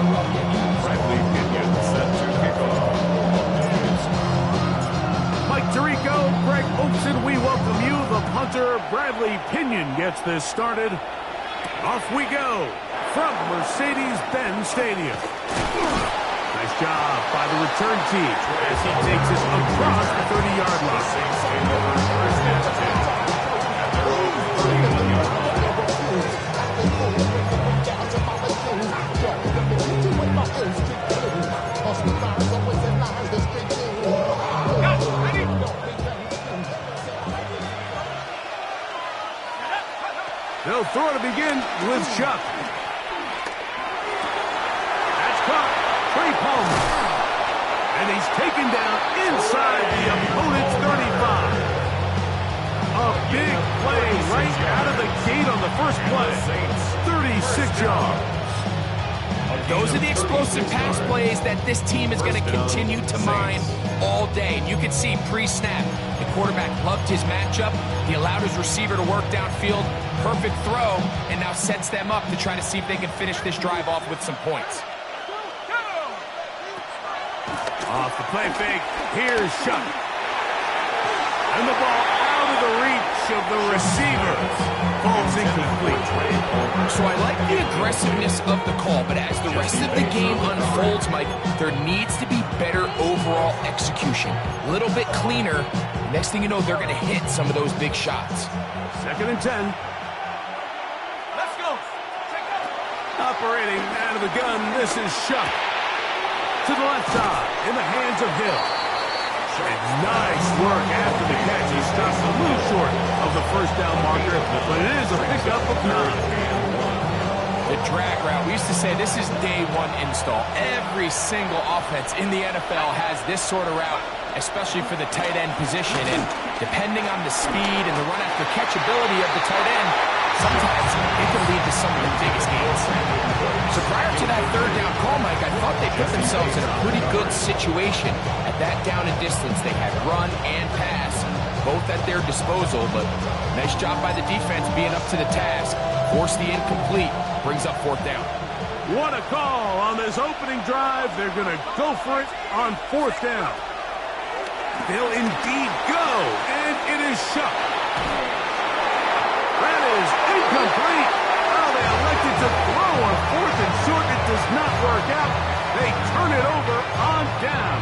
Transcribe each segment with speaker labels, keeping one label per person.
Speaker 1: Bradley Pinion set to kick off.
Speaker 2: Mike Tirico, Greg Olson, we welcome you. The punter, Bradley Pinion, gets this started. Off we go from Mercedes-Benz Stadium. Nice job by the return team as he takes us across the 30-yard line. They'll throw to begin with Chuck. That's caught. Trey Palmer. And he's taken down inside the opponent's 35. A big play right out of the gate on the first play. 36 yards.
Speaker 3: Those are the explosive pass plays that this team is going to continue to mine all day. And you can see pre-snap, the quarterback loved his matchup. He allowed his receiver to work downfield. Perfect throw, and now sets them up to try to see if they can finish this drive off with some points.
Speaker 2: Off the play fake, here's Shuck. And the ball out of the reach of the receiver. Falls incomplete.
Speaker 3: So I like the aggressiveness of the call, but as the rest of the game unfolds, Mike, there needs to be better overall execution. A little bit cleaner. Next thing you know, they're going to hit some of those big shots.
Speaker 2: 2nd and 10. Let's go. Operating out of the gun, this is Shuck. To the left side, in the hands of Hill. And nice work after the catch. He stops a little short of the first down marker, but it is a pickup of 9.
Speaker 3: The drag route, we used to say this is day one install. Every single offense in the NFL has this sort of route, especially for the tight end position. And depending on the speed and the run-after catchability of the tight end, sometimes it can lead to some of the biggest gains. So prior to that third down call, Mike, I thought they put themselves in a pretty good situation. At that down and distance, they had run and pass, both at their disposal, but nice job by the defense being up to the task. Force the incomplete, brings up 4th down.
Speaker 2: What a call on this opening drive. They're going to go for it on 4th down. They'll indeed go, and it is Shuck. That is incomplete. Oh, they elected to throw on 4th and short. It does not work out. They turn it over on down.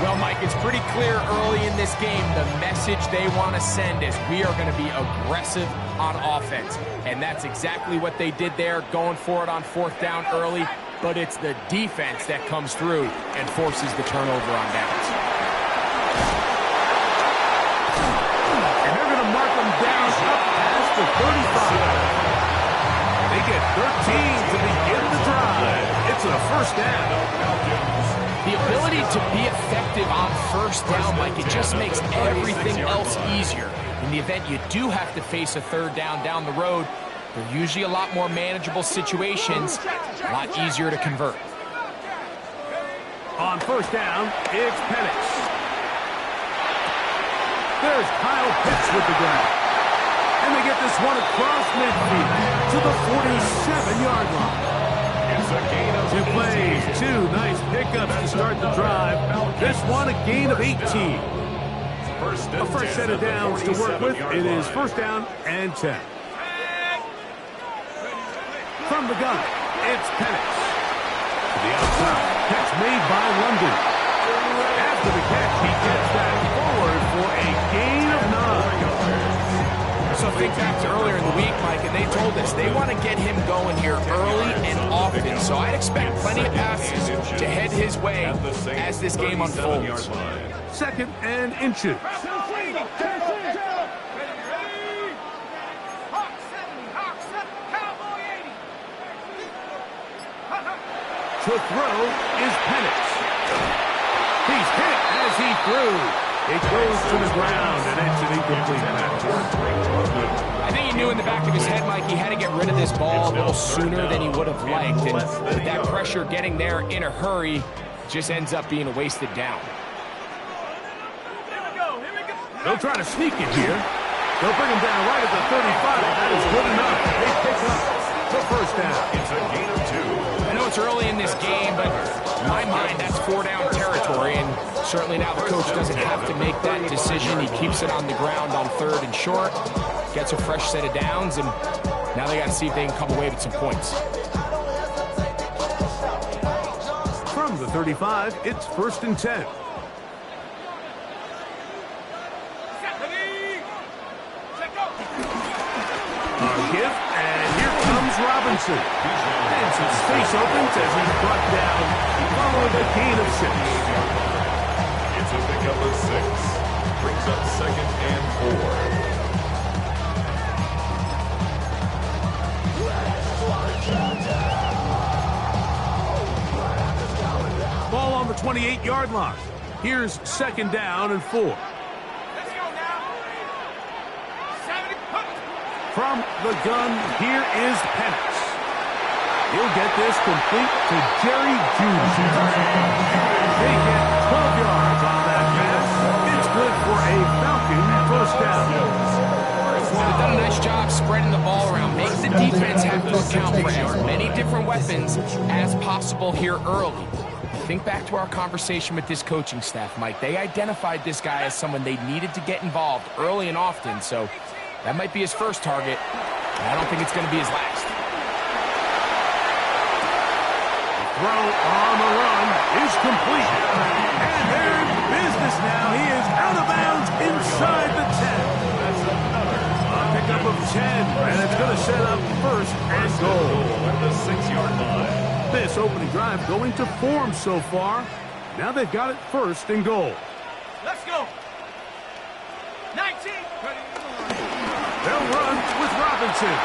Speaker 3: Well, Mike, it's pretty clear early in this game the message they want to send is we are going to be aggressive on offense. And that's exactly what they did there, going for it on 4th down early. But it's the defense that comes through and forces the turnover on downs.
Speaker 2: And they're going to mark them down up past the 35. They get 13 to begin the drive. It's a 1st down.
Speaker 3: The ability to be effective on 1st down, Mike, it just makes everything else easier. In the event you do have to face a 3rd down down the road, they're usually a lot more manageable situations, a lot easier to convert.
Speaker 2: On 1st down, it's Penix. There's Kyle Pitts with the grab. And they get this one across midfield to the 47-yard line.
Speaker 1: It's a gain of
Speaker 2: 2 plays, 2 nice pickups to start the drive. This one a gain of 18. A fresh set of downs to work with. It is 1st down and 10. From the gun, it's Penix. To the outside, catch made by London. After the catch, he gets that forward for a gain of 9.
Speaker 3: So think back to earlier in the week, Mike, and they told us they want to get him going here early and often. So I'd expect plenty of passes to head his way as this game unfolds.
Speaker 2: 2nd and inches. To throw is Penix. He's hit as he threw. It goes to the ground, and it's an incomplete pass.
Speaker 3: I think he knew in the back of his head, Mike, he had to get rid of this ball a little sooner than he would have liked. And with that pressure getting there in a hurry, just ends up being a wasted down.
Speaker 2: They'll try to sneak it here. They'll bring him down right at the 35. That is good enough. They pick up the 1st down.
Speaker 1: It's a gain of 2.
Speaker 2: You know,
Speaker 3: it's early in this game, but in my mind, that's 4-down territory, and certainly now the coach doesn't have to make that decision. He keeps it on the ground on 3rd and short, gets a fresh set of downs, and now they got to see if they can come away with some points.
Speaker 2: From the 35, it's 1st and 10. Give, and here comes Robinson. And some space opens as he's brought down following a gain of 6.
Speaker 1: It's a pickup of 6. Brings up 2nd and 4.
Speaker 2: Ball on the 28-yard line. Here's 2nd down and 4. From the gun, here is Penix. He'll get this complete to Jerry Jeudy. They get 12 yards on that pass. It's good for a Falcon first down.
Speaker 3: They've done a nice job spreading the ball around. Make the defense have to account for as many different weapons as possible here early. Think back to our conversation with this coaching staff, Mike. They identified this guy as someone they needed to get involved early and often, so that might be his first target, and I don't think it's going to be his last.
Speaker 2: The throw on the run is complete. And they're in business now. He is out of bounds inside the 10. That's another pickup of 10, and it's going to set up 1st and goal at the 6-yard line. This opening drive going to form so far. Now they've got it 1st and goal.
Speaker 4: Let's go. 19.
Speaker 2: They'll run with Robinson.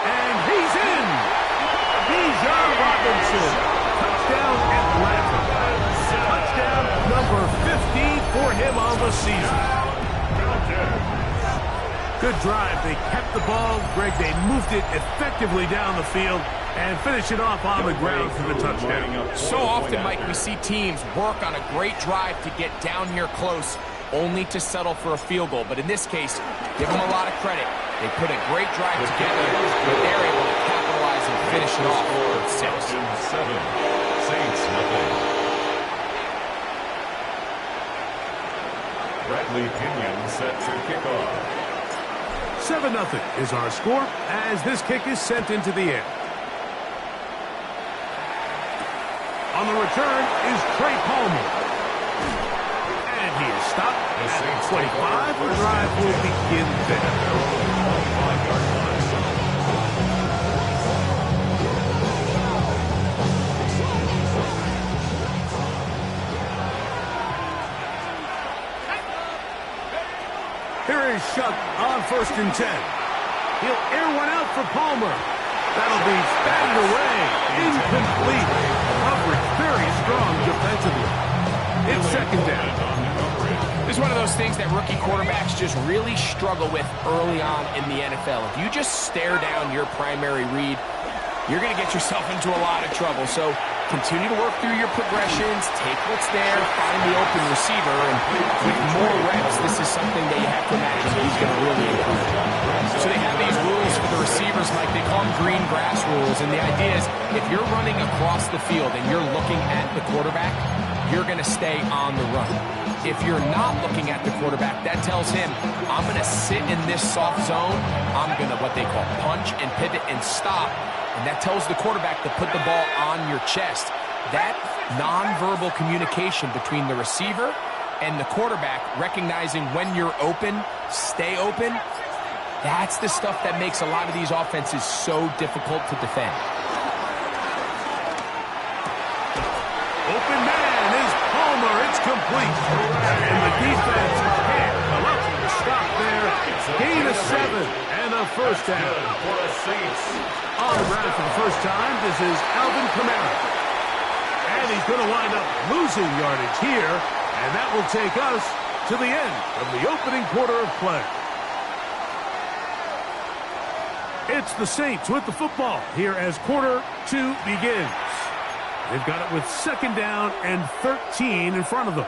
Speaker 2: And he's in. Bijan Robinson. Touchdown Atlanta. Touchdown number 15 for him on the season. Good drive. They kept the ball. Greg, they moved it effectively down the field and finish it off on the ground for the touchdown.
Speaker 3: So often, Mike, we see teams work on a great drive to get down here close, only to settle for a field goal. But in this case, give them a lot of credit. They put a great drive together, but they're able to capitalize and finish it off with 6.
Speaker 1: 7. Saints nothing. Bradley Pinion set to kick off.
Speaker 2: 7-0 is our score as this kick is sent into the air. On the return is Trey Palmer. And he is stopped at 25. The drive will begin there. Here is Shuck on 1st and 10. He'll air one out for Palmer. That'll be batted away. Incomplete. Coverage very strong defensively. It's 2nd down.
Speaker 3: This is one of those things that rookie quarterbacks just really struggle with early on in the NFL. If you just stare down your primary read, you're going to get yourself into a lot of trouble. So continue to work through your progressions, take what's there, find the open receiver, and with more reps, this is something that you have to imagine he's going to really improve. So they have these rules for the receivers, Mike. They call them green grass rules, and the idea is if you're running across the field and you're looking at the quarterback, you're going to stay on the run. If you're not looking at the quarterback, that tells him, I'm going to sit in this soft zone, I'm going to what they call punch and pivot and stop. And that tells the quarterback to put the ball on your chest. That nonverbal communication between the receiver and the quarterback, recognizing when you're open, stay open, that's the stuff that makes a lot of these offenses so difficult to defend.
Speaker 2: Open man is Palmer. It's complete. And the defense can't come up with a stop there. Gain of 7 and a 1st down.
Speaker 1: For the Saints.
Speaker 2: On the ground for the first time, this is Alvin Kamara. And he's going to wind up losing yardage here, and that will take us to the end of the opening quarter of play. It's the Saints with the football here as quarter 2 begins. They've got it with 2nd down and 13 in front of them.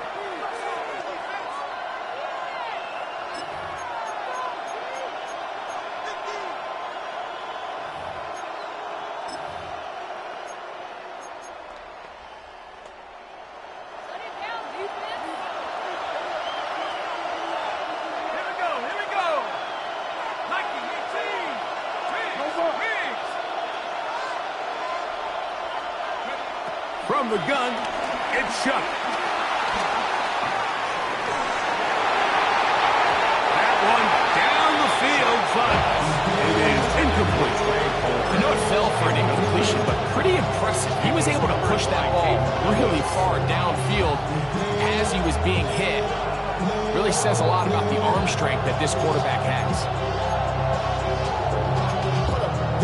Speaker 2: from the gun. It's Chuck. That one down the field, but it is incomplete.
Speaker 3: I know it fell for an incompletion, but pretty impressive. He was able to push that ball really far downfield as he was being hit. Really says a lot about the arm strength that this quarterback has.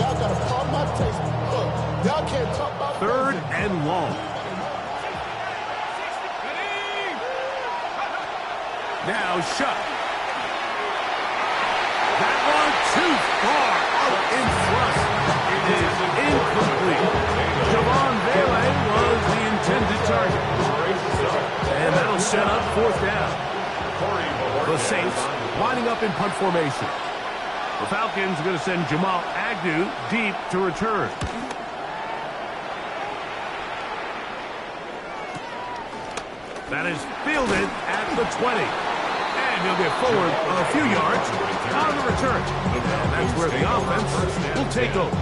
Speaker 4: Y'all got to pump my taste. Look, y'all can't talk about
Speaker 2: 3rd and long. Now Shuck. That one too far out in front. It is incomplete. Javon Vele was the intended target. And that'll set up 4th down. The Saints lining up in punt formation. The Falcons are going to send Jamal Agnew deep to return. That is fielded at the 20. And he'll get forward a few yards on the return. And that's where the offense will take over.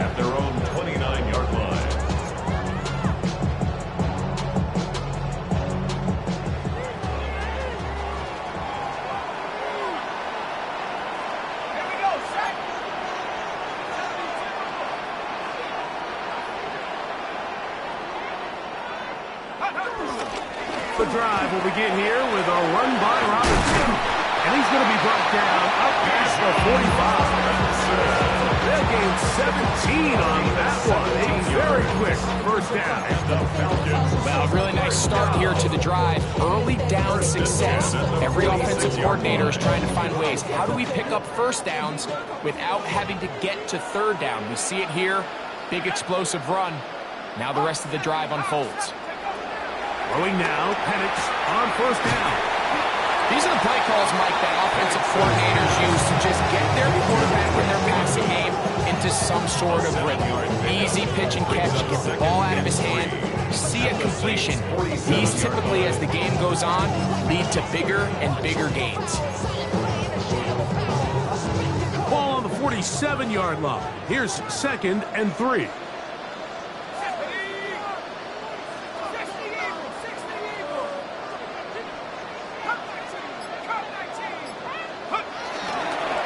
Speaker 1: At their own 29-yard line.
Speaker 2: The drive will begin here with a run by Robinson. And he's going to be brought down up past the 45. They'll gain 17 on that one. A very quick 1st down.
Speaker 3: Well, a really nice start here to the drive. Early down success. Every offensive coordinator is trying to find ways. How do we pick up 1st downs without having to get to 3rd down? We see it here. Big explosive run. Now the rest of the drive unfolds.
Speaker 2: Throwing now, Penix on 1st down.
Speaker 3: These are the play calls, Mike, that offensive coordinators use to just get their quarterback in their passing game into some sort of rhythm. Easy pitch and catch, get the ball out of his hand, see a completion. These typically, as the game goes on, lead to bigger and bigger gains.
Speaker 2: Ball on the 47-yard line. Here's 2nd and 3.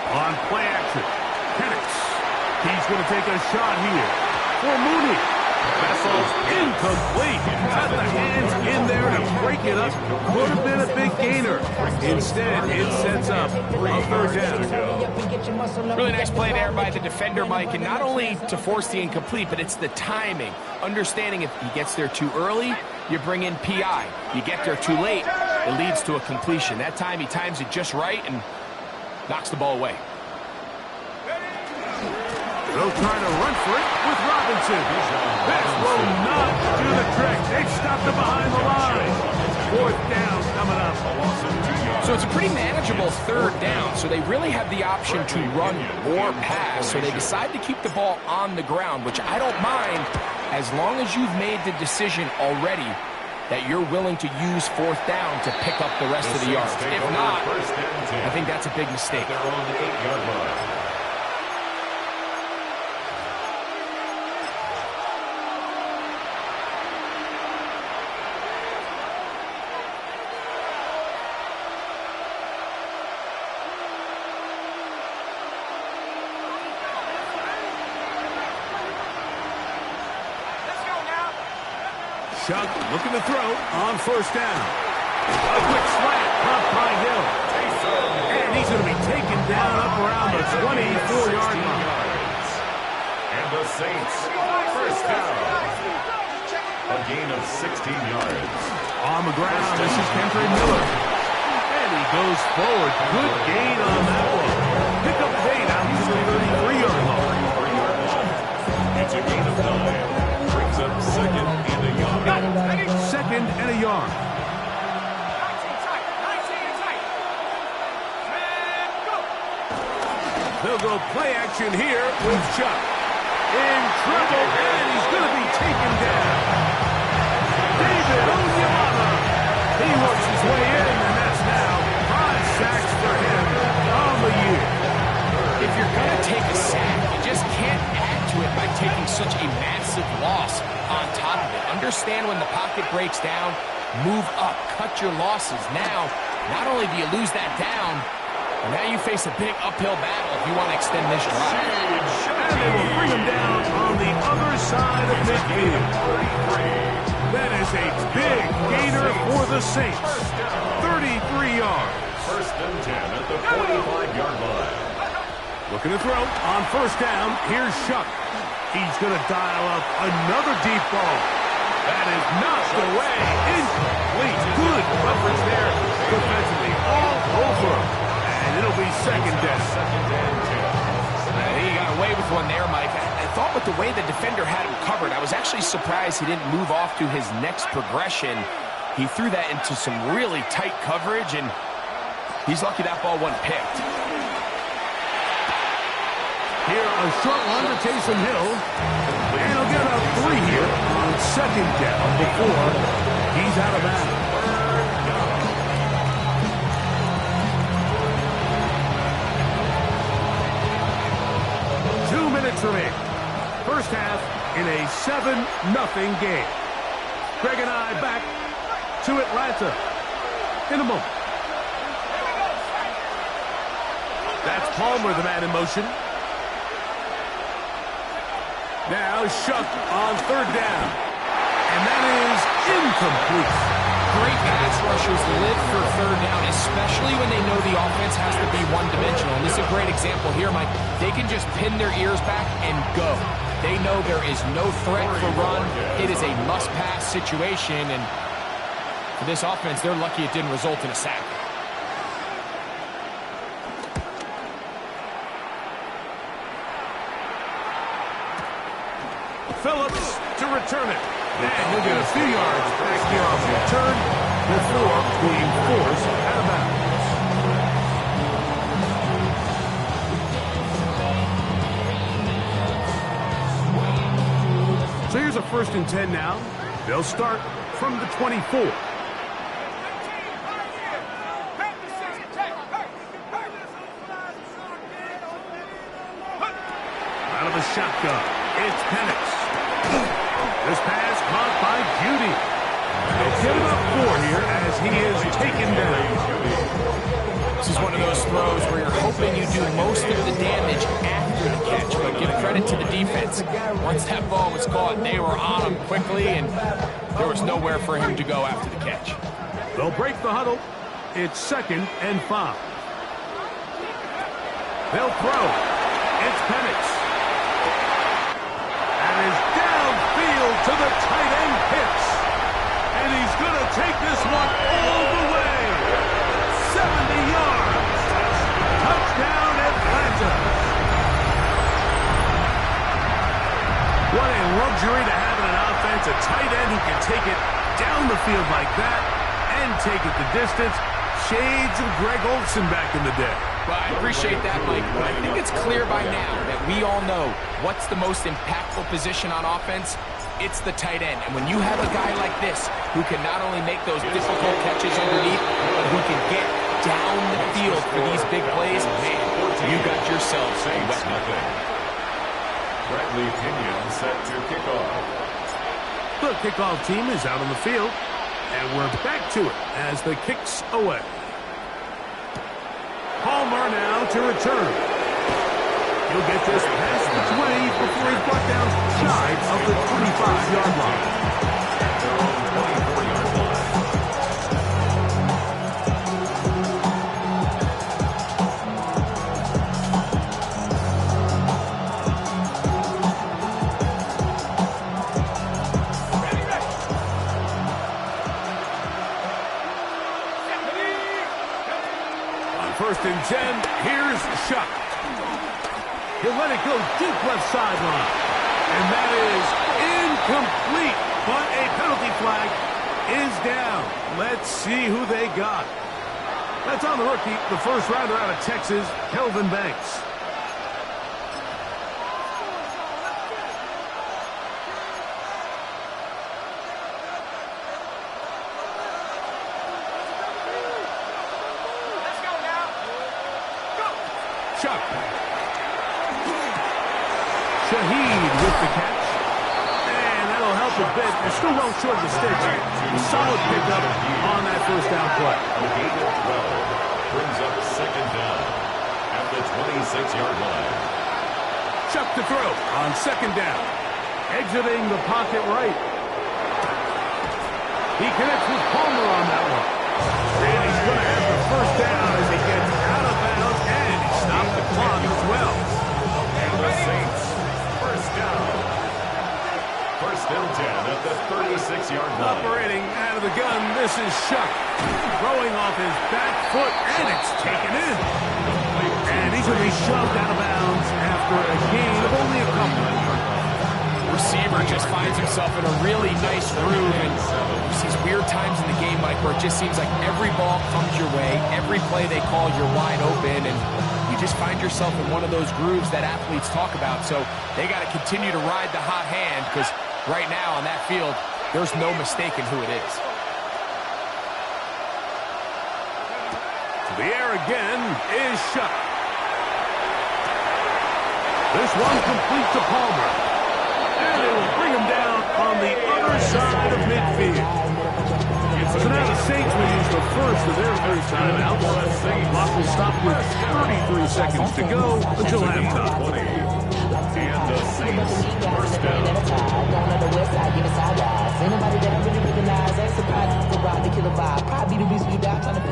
Speaker 2: On play action, Penix. He's going to take a shot here for Mooney. Vessel's incomplete. Got the hands in there to break it up. Could have been a big gainer. Instead, it sets up a 3rd down.
Speaker 3: Really nice play there by the defender, Mike, and not only to force the incomplete, but it's the timing. Understanding if he gets there too early, you bring in PI. You get there too late, it leads to a completion. That time he times it just right and knocks the ball away.
Speaker 2: They'll try to run for it with Robinson. This will not do the trick. They stopped it behind the line. 4th down coming up.
Speaker 3: So it's a pretty manageable 3rd down, so they really have the option to run or pass, so they decide to keep the ball on the ground, which I don't mind as long as you've made the decision already that you're willing to use 4th down to pick up the rest of the yards. If not, I think that's a big mistake.
Speaker 1: They're on the 8-yard line.
Speaker 2: Chuck looking to throw on 1st down. A quick slant caught by Hill. And he's going to be taken down up around the 24-yard line.
Speaker 1: And the Saints, 1st down. A gain of 16 yards.
Speaker 2: On the ground, this is Kendrick Miller. And he goes forward. Good gain on that one. Pick up 8 out to the 33-yard line.
Speaker 1: It's a gain of 9. Brings up 2nd and a yard.
Speaker 2: 2nd and a yard. They'll go play action here with Chuck. In trouble, and he's going to be taken down. David Onyemata. He works his way in, and that's now 5 sacks for him on the year.
Speaker 3: If you're going to take a sack, you just can't add to it by taking such a massive loss on top of it. Understand when the pocket breaks down, move up, cut your losses. Now, not only do you lose that down, but now you face a big uphill battle if you want to extend this drive.
Speaker 2: And they will bring him down on the other side of midfield. That is a big gainer for the Saints. 33 yards.
Speaker 1: First and 10 at the 45-yard line.
Speaker 2: Looking to throw on first down. Here's Shuck. He's going to dial up another deep ball. That is knocked away. Incomplete. Good coverage there defensively all over. And it'll be second down.
Speaker 3: He got away with one there, Mike. I thought with the way the defender had him covered, I was actually surprised he didn't move off to his next progression. He threw that into some really tight coverage, and he's lucky that ball wasn't picked.
Speaker 2: Here, a short one to Taysom Hill. And he'll get about 3 here on second down before he's out of bounds. 2 minutes remaining. First half in a 7-0 game. Greg and I back to Atlanta in a moment. That's Palmer, the man in motion. Now Shuck on third down. And that is incomplete.
Speaker 3: Great pass rushers live for third down, especially when they know the offense has to be one-dimensional. And this is a great example here, Mike. They can just pin their ears back and go. They know there is no threat for run. It is a must-pass situation, and for this offense, they're lucky it didn't result in a sack.
Speaker 2: Phillips to return it. And he'll get a few yards back here on the return before being forced out of bounds. So here's a 1st and 10 now. They'll start from the 24. Out of the shotgun, it's Penix. This pass caught by Beauty. They'll give him up 4 here as he is taken down.
Speaker 3: This is one of those throws where you're hoping you do most of the damage after the catch, but give credit to the defense. Once that ball was caught, they were on him quickly, and there was nowhere for him to go after the catch.
Speaker 2: They'll break the huddle. It's 2nd and 5. They'll throw. It's Penix. Is downfield to the tight end Pitts. And he's going to take this one all the way. 70 yards. Touchdown Atlanta. What a luxury to have in an offense. A tight end who can take it down the field like that and take it the distance. Shades of Greg Olsen back in the day.
Speaker 3: Well, I appreciate that, Mike, but I think it's clear by now that we all know what's the most impactful position on offense. It's the tight end. And when you have a guy like this who can not only make those difficult catches underneath, but who can get down the field for these big plays, man, you got yourself a weapon.
Speaker 1: Bradley Pinion set to kick off.
Speaker 2: The kickoff team is out on the field, and we're back to it as the kick's away. Palmer now to return. He'll get this past the 20 before he's brought down shy of the 25-yard line.
Speaker 1: Their own 24-yard line.
Speaker 2: On 1st and 10, here's Shuck. He'll let it go deep left sideline. And that is incomplete. But a penalty flag is down. Let's see who they got. That's on the rookie, the first rounder out of Texas, Kelvin Banks. Shuck. Shaheed with the catch. And that'll help a bit. They're still well short of the sticks. A solid pickup on that first down play.
Speaker 1: A gain of 12 brings up second down at the 26-yard line.
Speaker 2: Chuck to throw on second down. Exiting the pocket right. He connects with Palmer on that one. And he's going to have the first down as he gets out of bounds, and he stopped the clock as well.
Speaker 1: And the Saints, first down. First and 10 at the 36-yard line.
Speaker 2: Operating out of the gun, this is Shuck. Throwing off his back foot, and it's taken in. And he's going to be shoved out of bounds after a gain of only a couple.
Speaker 3: Receiver just finds himself in a really nice groove, and there's these weird times in the game, Mike, where it just seems like every ball comes your way, every play they call, you're wide open, and you just find yourself in one of those grooves that athletes talk about. So they got to continue to ride the hot hand, because right now on that field, there's no mistaking who it is.
Speaker 2: To the air again is Shuck. This one complete to Palmer. And it will bring him down on the other side of midfield. So now the Saints will use the first of their three timeouts. Clock will stop with 33 seconds to go until halftime.
Speaker 1: And the Saints, first down.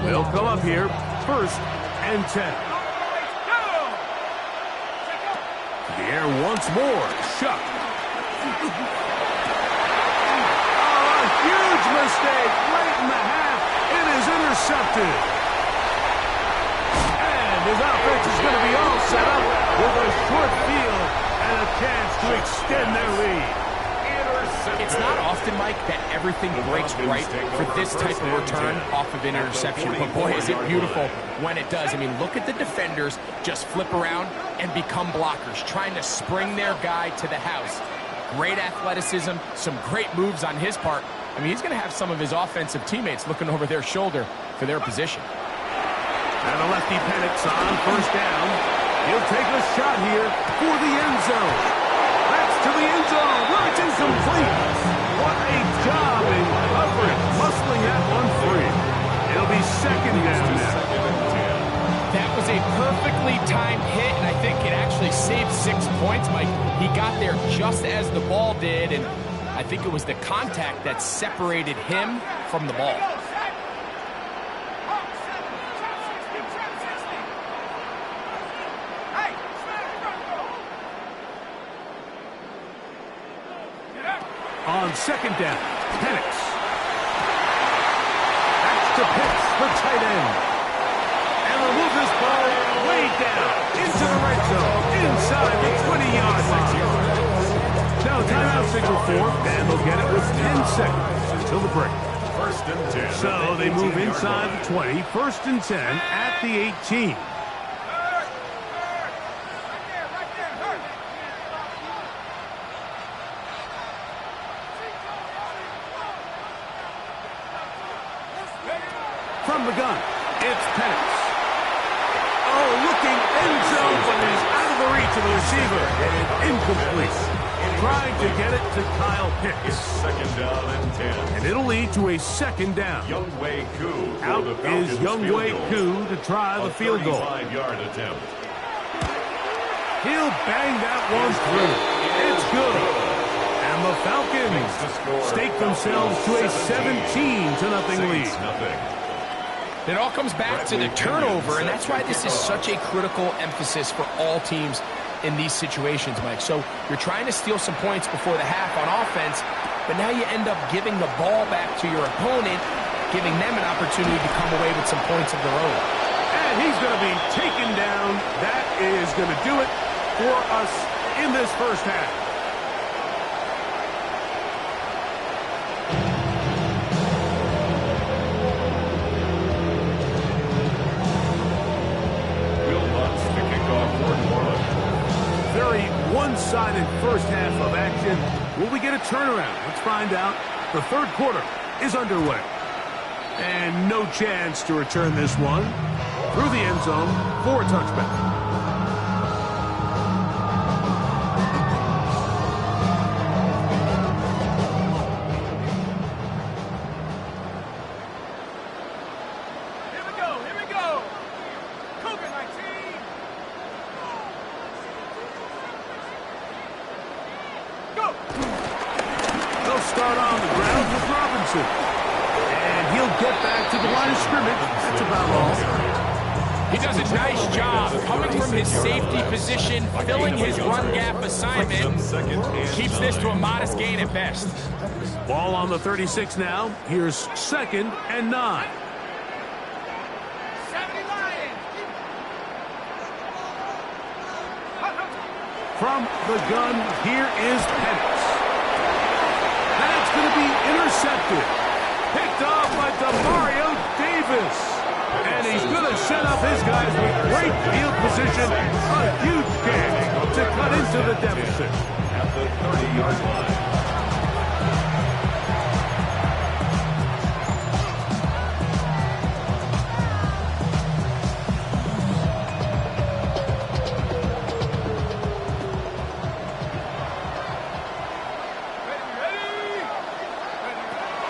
Speaker 2: They'll come up here, first and 10. To the air once more, Shuck. Oh, a huge mistake late in the half. It is intercepted. And his offense is going to be all set up with a short field and a chance to extend their lead.
Speaker 3: It's not often, Mike, that everything breaks right for this type of return off of an interception. But boy, is it beautiful when it does. I mean, look at the defenders just flip around and become blockers, trying to spring their guy to the house. Great athleticism, some great moves on his part. I mean, he's going to have some of his offensive teammates looking over their shoulder for their position.
Speaker 2: And a lefty Penix on first down. He'll take a shot here for the end zone. That's to the end zone where it's incomplete. What a job in coverage, muscling that one free. It'll be second down now.
Speaker 3: That was a perfectly timed hit, and I think it actually saved 6 points, Mike. He got there just as the ball did, and I think it was the contact that separated him from the ball.
Speaker 2: On second down, Penix. That's to Pitts, the tight end. And they'll move this ball way down into the red zone, inside the 20-yard line. Now timeout signal for, and they'll get it with 10 seconds until the break.
Speaker 1: First and 10.
Speaker 2: So they move inside the 20, first and 10 at the 18. From the gun, it's Penix. Oh, looking end zone, but he's out of the reach of the receiver. And incomplete. Trying to get it to Kyle
Speaker 1: It's
Speaker 2: Pitts.
Speaker 1: second down and 10.
Speaker 2: And it'll lead to a second down.
Speaker 1: Younghoe Koo for
Speaker 2: Out
Speaker 1: the
Speaker 2: is
Speaker 1: Falcons
Speaker 2: Younghoe
Speaker 1: field goal.
Speaker 2: Koo to try the field goal.
Speaker 1: 35-yard attempt.
Speaker 2: He'll bang that one through. It's good. And the Falcons stake themselves to a 17-0 lead.
Speaker 3: It all comes back to the turnover, and that's why this is such a critical emphasis for all teams in these situations, Mike. So you're trying to steal some points before the half on offense, but now you end up giving the ball back to your opponent, giving them an opportunity to come away with some points of their own.
Speaker 2: And he's going to be taken down. That is going to do it for us in this first half. Very one-sided first half of action. Will we get a turnaround? Let's find out. The third quarter is underway. And no chance to return this one through the end zone for a touchback. They'll start on the ground with Robinson. And he'll get back to the line of scrimmage. That's about all.
Speaker 3: He does a nice job coming from his safety position, filling his run gap assignment. Keeps this to a modest gain at best.
Speaker 2: Ball on the 36 now. Here's 2nd and 9. From the gun, here is Penix. That's going to be intercepted. Picked off by Demario Davis. And he's going to set up his guys with great field position. A huge gain to cut into the deficit.
Speaker 1: At the 30-yard line.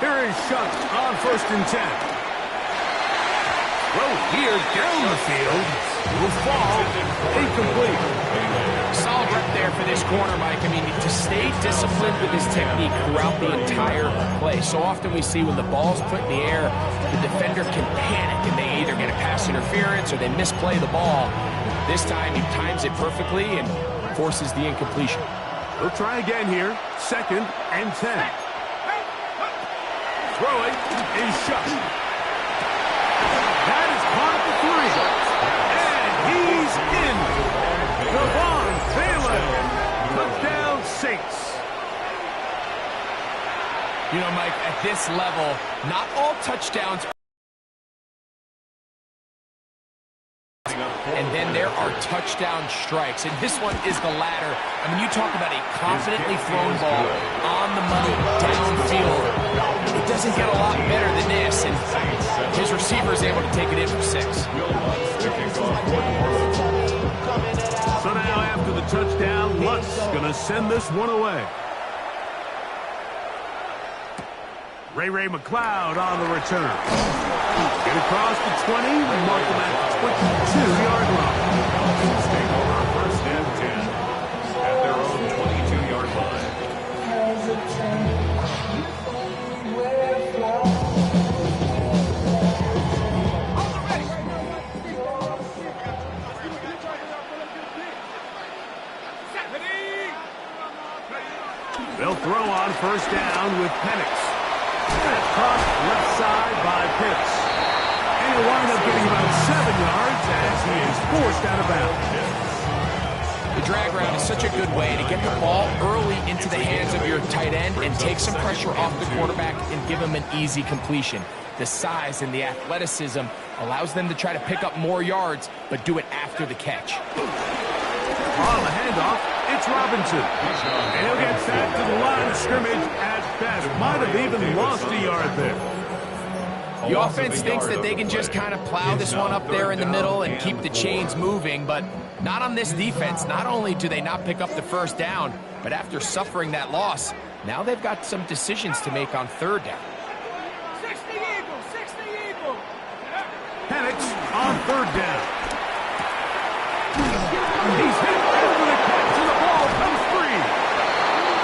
Speaker 2: Here is Shuck on 1st and 10. Throw here down the field. Will fall. Incomplete.
Speaker 3: Solid rep there for this corner, Mike. I mean, to stay disciplined with his technique throughout the entire play. So often we see when the ball's put in the air, the defender can panic and they either get a pass interference or they misplay the ball. This time he times it perfectly and forces the incompletion.
Speaker 2: We'll try again here. 2nd and 10. Throwing is Shuck. That is caught at the 3. And he's in. Devon Taylor. Touchdown Saints.
Speaker 3: You know, Mike, at this level, not all touchdowns. And then there are touchdown strikes. And this one is the latter. I mean, you talk about a confidently thrown ball on the money downfield. It doesn't get a lot better than this. And his receiver is able to take it in for 6.
Speaker 2: So now after the touchdown, Lutz going to send this one away. Ray McLeod on the return. Get across the 20, mark him at the 22-yard line.
Speaker 1: Take over 1st and 10 at their own 22-yard line.
Speaker 2: They'll throw on 1st down with Penix. That's caught left side by Pitts. And he'll wind up getting about 7 yards as he is forced out of bounds.
Speaker 3: The drag route is such a good way to get the ball early into the hands of your tight end and take some pressure off the quarterback and give him an easy completion. The size and the athleticism allows them to try to pick up more yards, but do it after the catch.
Speaker 2: On the handoff, it's Robinson. And he'll get back to the line of scrimmage at best. Might have even lost a yard there.
Speaker 3: The offense thinks that they can just kind of plow this one up there in the middle and keep the chains moving, but not on this defense. Not only do they not pick up the 1st down, but after suffering that loss, now they've got some decisions to make on 3rd down.
Speaker 2: 60 Eagles. Penix on 3rd down. He's hit over the catch, and the ball comes free.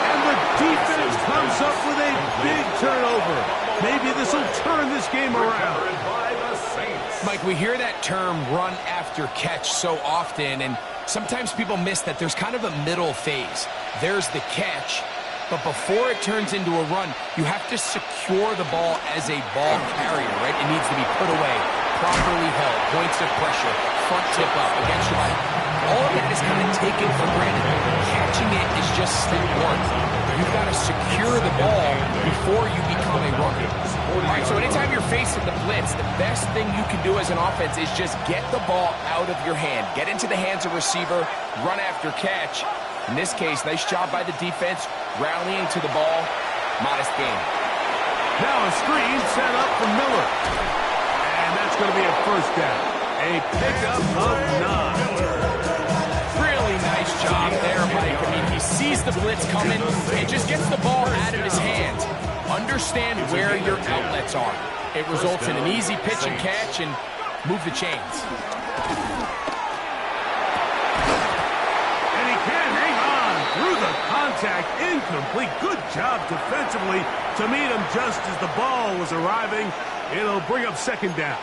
Speaker 2: And the defense comes up with a big turnover. Maybe this will turn this game around.
Speaker 3: Mike, we hear that term run after catch so often, and sometimes people miss that there's kind of a middle phase. There's the catch, but before it turns into a run, you have to secure the ball as a ball carrier, right? It needs to be put away, properly held, points of pressure, front tip up against your body. All of that is kind of taken for granted. Catching it is just step 1. You've got to secure the ball before you become a runner. All right, so anytime you're facing the blitz, the best thing you can do as an offense is just get the ball out of your hand. Get into the hands of receiver, run after catch. In this case, nice job by the defense, rallying to the ball. Modest gain.
Speaker 2: Now a screen set up for Miller. And that's going to be a 1st down. A pickup of 9.
Speaker 3: Really nice job there, Mike. I mean, he sees the blitz coming and just gets the ball out of his hands. Understand where your outlets are. It results in an easy pitch and catch and move the chains.
Speaker 2: And he can hang on through the contact, incomplete. Good job defensively to meet him just as the ball was arriving. It'll bring up second down.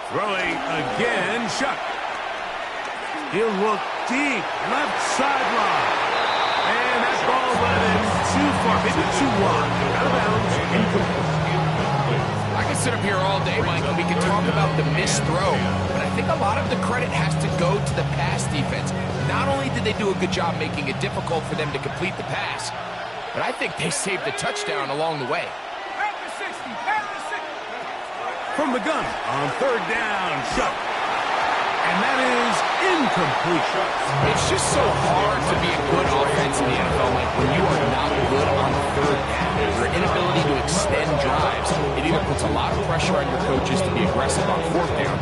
Speaker 2: Throwing again, Shuck. He'll look deep, left sideline. And that ball led him too far, maybe too wide. Out of bounds, incomplete.
Speaker 3: I can sit up here all day, Mike, and we can talk about the missed throw, but I think a lot of the credit has to go to the pass defense. Not only did they do a good job making it difficult for them to complete the pass, but I think they saved the touchdown along the way.
Speaker 2: From the gun on third down, Shuck. And that is incomplete.
Speaker 3: It's just so hard to be a good offense in the NFL, Mike, when you are not good on third down. Your inability to extend drives, it either puts a lot of pressure on your coaches to be aggressive on fourth down,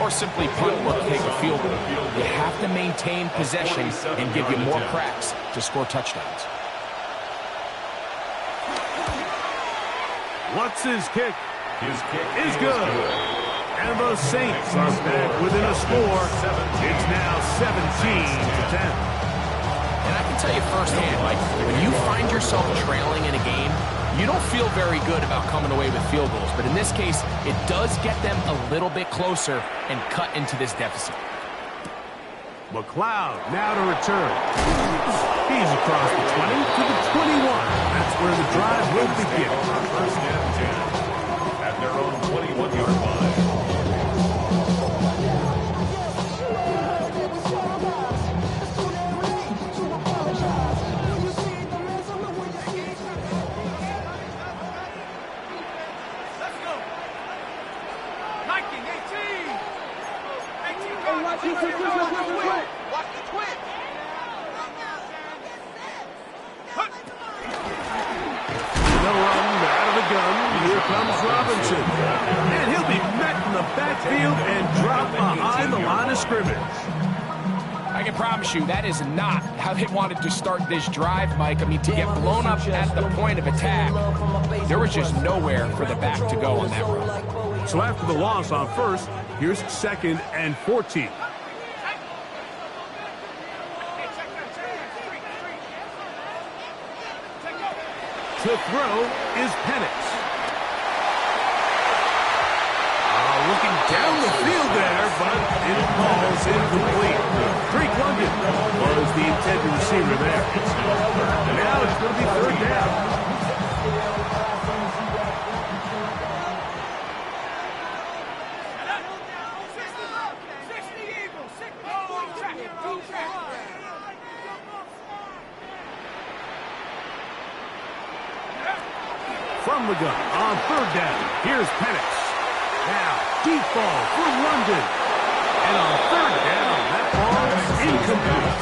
Speaker 3: or simply punt or take a field goal. You have to maintain possession and give you more cracks to score touchdowns.
Speaker 2: What's his kick?
Speaker 1: His kick
Speaker 2: is good. And the Saints are back within a score. It's now 17-10.
Speaker 3: And I can tell you firsthand, Mike, when you find yourself trailing in a game, you don't feel very good about coming away with field goals. But in this case, it does get them a little bit closer and cut into this deficit.
Speaker 2: McLeod now to return. He's across the 20 to the 21. That's where the drive will begin.
Speaker 1: First and 10. At their own 21-yard line.
Speaker 5: Let's go. 19, 18. 18, go. Watch the twin.
Speaker 2: The run out of the gun. Here comes Robinson. And he'll be met in the backfield and dropped behind the line of scrimmage.
Speaker 3: I can promise you that is not how they wanted to start this drive, Mike. I mean, to get blown up at the point of attack, there was just nowhere for the back to go on that run.
Speaker 2: So after the loss on first, here's second and 14. To throw is Penix. Looking down the field there, but it falls incomplete. Drake London was the intended receiver there. And now it's going to be third down. From the gun on third down, here's Penix. Now, deep ball for London. And on third down, that ball is incomplete.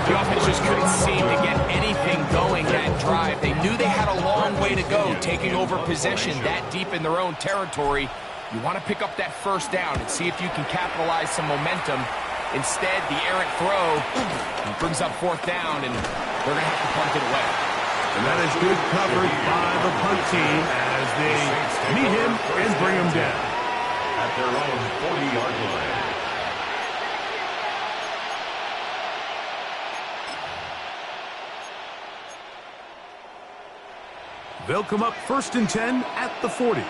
Speaker 3: The offense just couldn't seem to get anything going that drive. They knew they had a long way to go taking over possession that deep in their own territory. You want to pick up that first down and see if you can capitalize some momentum. Instead, the errant throw brings up fourth down, and they're going to have to punt it away.
Speaker 2: And that is good coverage by the punt team as they meet him and bring him down.
Speaker 1: At their own 40-yard line.
Speaker 2: They'll come up first and 10 at the 40.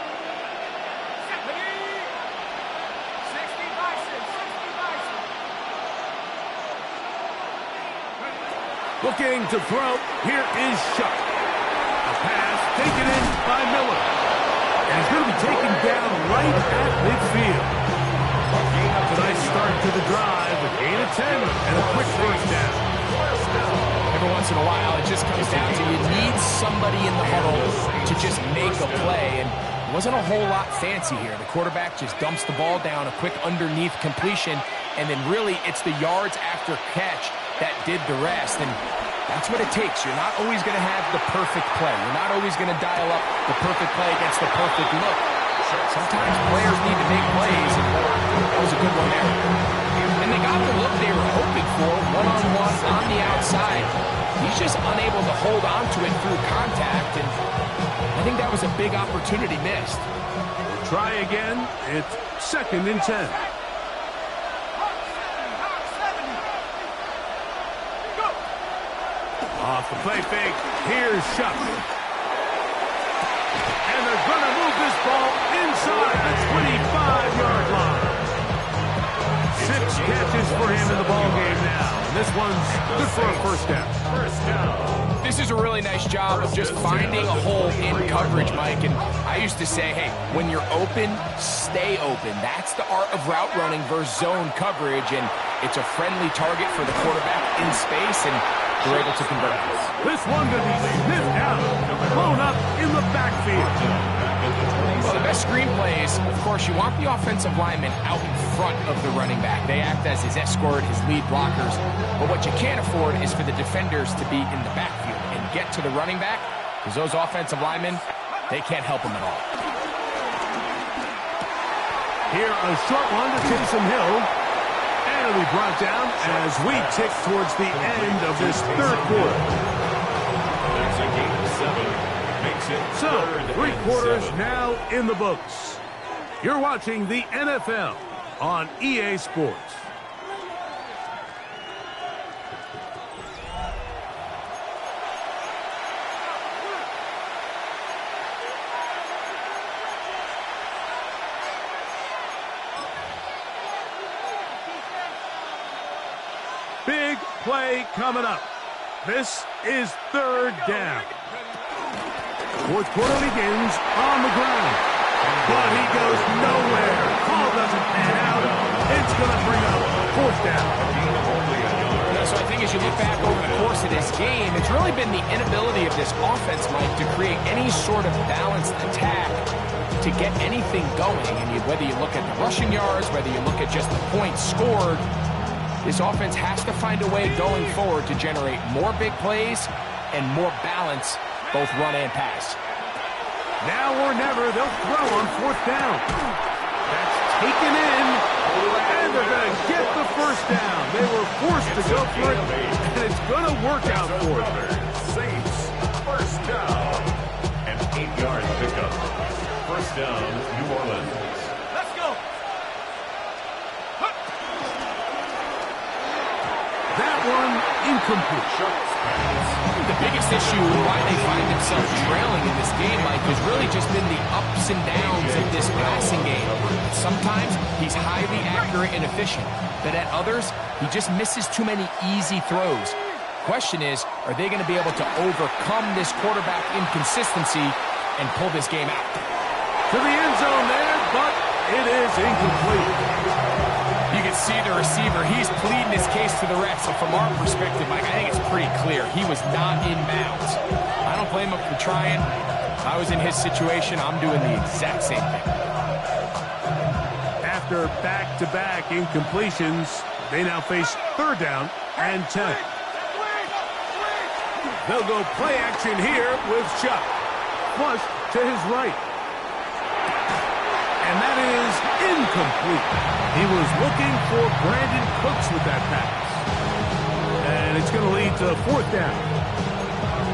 Speaker 2: Looking to throw. Here is Shuck. A pass taken in by Miller. And he's going to be taken down right at midfield. A nice start to the drive. A gain of 10 and a quick first down.
Speaker 3: Every once in a while, it just comes down to you need somebody in the huddle to just make a play. And it wasn't a whole lot fancy here. The quarterback just dumps the ball down, a quick underneath completion, and then really it's the yards after catch that did the rest. And That's what it takes. You're not always going to have the perfect play. You're not always going to dial up the perfect play against the perfect look. Sometimes players need to make plays, and that was a good one there. And they got the look they were hoping for, one-on-one on the outside. He's just unable to hold on to it through contact, and I think that was a big opportunity missed.
Speaker 2: Try again. It's 2nd and 10. Off the play fake. Here's Shuck. And they're going to move this ball inside the 25-yard line. 6 catches for him in the ballgame now. This one's good for a first down.
Speaker 3: This is a really nice job of just finding a hole in coverage, Mike. And I used to say, hey, when you're open, stay open. That's the art of route running versus zone coverage. And it's a friendly target for the quarterback in space, and they're able to convert.
Speaker 2: This one going to be sniffed out, blown up in the backfield.
Speaker 3: Well, the best screen plays, of course, you want the offensive lineman out in front of the running back. They act as his escort, his lead blockers. But what you can't afford is for the defenders to be in the backfield and get to the running back, because those offensive linemen, they can't help him at all.
Speaker 2: Here, a short one to Taysom Hill. And it'll be brought down as we tick towards the end of this 3rd quarter.
Speaker 1: That's a gain of 7. Makes it
Speaker 2: So, 3
Speaker 1: 3rd
Speaker 2: quarters
Speaker 1: and 7.
Speaker 2: now in the books. You're watching the NFL on EA Sports. Big play coming up. This is 3rd down. 4th quarter begins on the ground. But he goes nowhere. Call doesn't pan out. It's going to bring up 4th down.
Speaker 3: So I think as you look back over the course of this game, it's really been the inability of this offense, Mike, to create any sort of balanced attack to get anything going. And whether you look at the rushing yards, whether you look at just the points scored, this offense has to find a way going forward to generate more big plays and more balance, both run and pass.
Speaker 2: Now or never, they'll throw on 4th down. That's taken in, and they're going to get the first down. They were forced to go for it, and it's going to work out for them.
Speaker 1: Saints, 1st down. An 8-yard pickup. 1st down, New Orleans.
Speaker 5: Let's go.
Speaker 2: That one incomplete.
Speaker 3: The biggest issue why they find themselves trailing in this game, Mike, has really just been the ups and downs of this passing game. Sometimes he's highly accurate and efficient, but at others, he just misses too many easy throws. Question is, are they going to be able to overcome this quarterback inconsistency and pull this game out?
Speaker 2: To the end zone there, but it is incomplete.
Speaker 3: You can see the receiver. He's pleading his case to the refs. So from our perspective, Mike, I think it's pretty clear. He was not in bounds. I don't blame him for trying. If I was in his situation, I'm doing the exact same thing.
Speaker 2: After back-to-back incompletions, they now face 3rd down and 10. They'll go play action here with Chuck. Flush to his right. And that is incomplete. He was looking for Brandon Cooks with that pass. And it's going to lead to 4th down.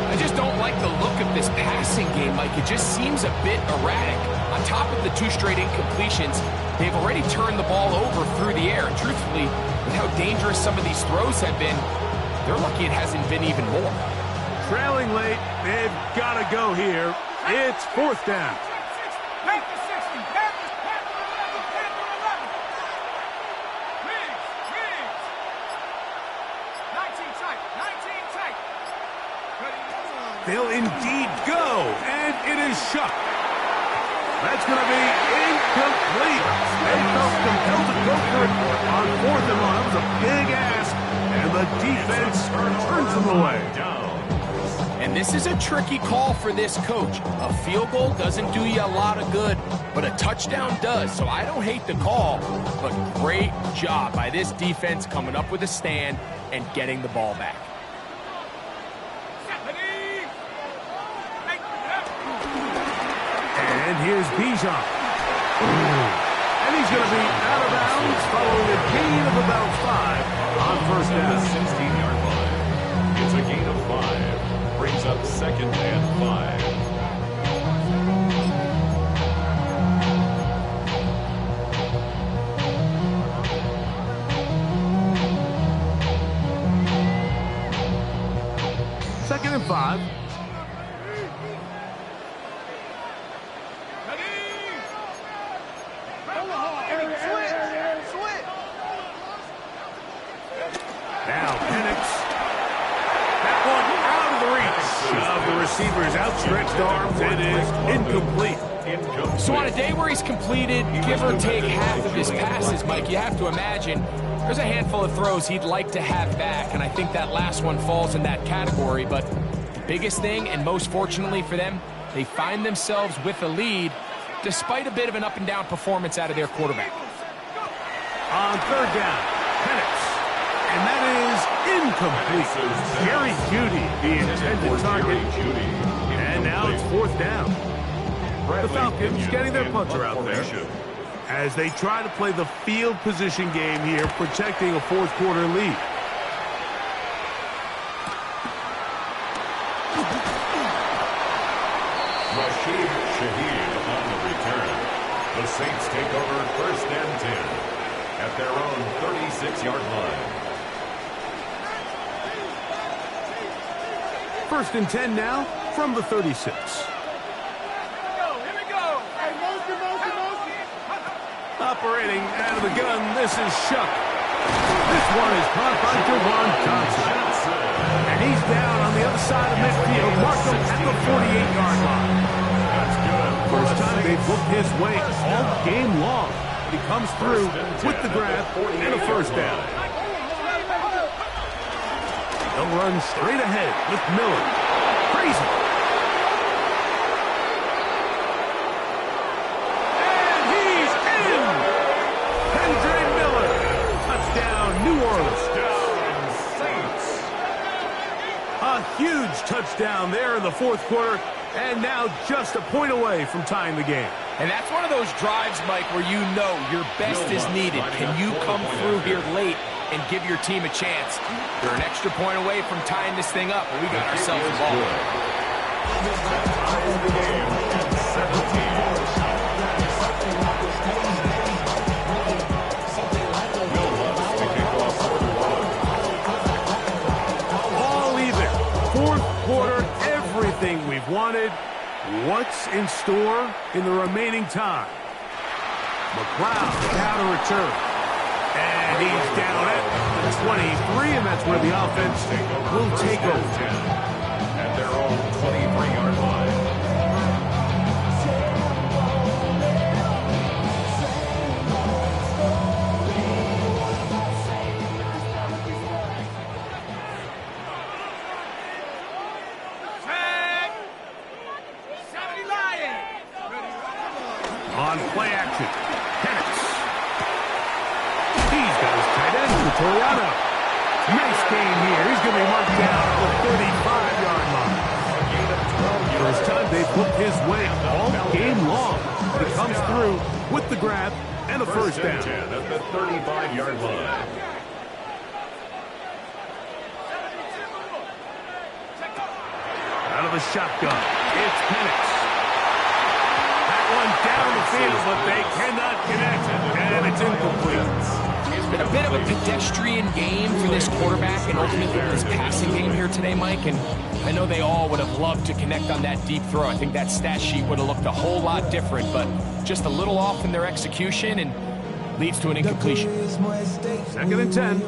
Speaker 3: I just don't like the look of this passing game, Mike. It just seems a bit erratic. On top of the 2 straight incompletions, they've already turned the ball over through the air. And truthfully, with how dangerous some of these throws have been, they're lucky it hasn't been even more.
Speaker 2: Trailing late, they've got to go here. It's 4th down. They'll indeed go, and it is Shuck. That's going to be incomplete. They felt compelled to go for it on 4th and 1. That was a big ask, and the defense turns them away.
Speaker 3: And this is a tricky call for this coach. A field goal doesn't do you a lot of good, but a touchdown does. So I don't hate the call, but great job by this defense coming up with a stand and getting the ball back.
Speaker 2: And here's Bijan. And he's going to be out of bounds following a gain of about 5 on first down.
Speaker 1: The 16-yard line. It's a gain of 5. Brings up 2nd and 5.
Speaker 2: Second and 5. Now Penix. That one out of the reach of the receiver's outstretched arms. It is incomplete.
Speaker 3: So on a day where he's completed, give or take half of his passes, Mike, you have to imagine there's a handful of throws he'd like to have back, and I think that last one falls in that category. But the biggest thing, and most fortunately for them, they find themselves with a lead despite a bit of an up-and-down performance out of their quarterback.
Speaker 2: On third down, Penix. And that is incomplete. Jerry Jeudy, the intended target. And now it's fourth down. The Falcons getting their punter out there as they try to play the field position game here, protecting a fourth-quarter lead.
Speaker 1: Rashid Shaheed on the return. The Saints take over 1st and 10 at their own 36-yard line.
Speaker 2: 1st and 10 now from the 36. Operating out of the gun, this is Shuck. This one is caught by Javon Johnson. And he's down on the other side of midfield. Mark him at the 48-yard line.
Speaker 1: That's good.
Speaker 2: First time they've looked his way all game long. But he comes through with the grab and a first down. They'll run straight ahead with Miller. Crazy. And he's in! Kendre Miller. Touchdown, New Orleans.
Speaker 1: Saints.
Speaker 2: A huge touchdown there in the fourth quarter. And now just a point away from tying the game.
Speaker 3: And that's one of those drives, Mike, where you know your best is needed. Can you come through here late and give your team a chance? You're an extra point away from tying this thing up, but we got ourselves a ball.
Speaker 2: All even. Fourth quarter, everything we've wanted. What's in store in the remaining time? McLeod now to return. And he's down at the 23, and that's where the offense will take over.
Speaker 1: At their own 23-yard line.
Speaker 2: On play action, Penix. He's got his tight end, Toriano. Nice game here. He's going to be marked down at the 35-yard line. First time they've looked his way all game long. He comes through with the grab and a first down.
Speaker 1: At the 35-yard line.
Speaker 2: Out of the shotgun, it's Penix. One down the field, but they cannot connect, and it's incomplete.
Speaker 3: It's been a bit of a pedestrian game for this quarterback and ultimately this passing game here today, Mike, and I know they all would have loved to connect on that deep throw. I think that stat sheet would have looked a whole lot different, but just a little off in their execution and leads to an incompletion.
Speaker 2: 2nd and 10.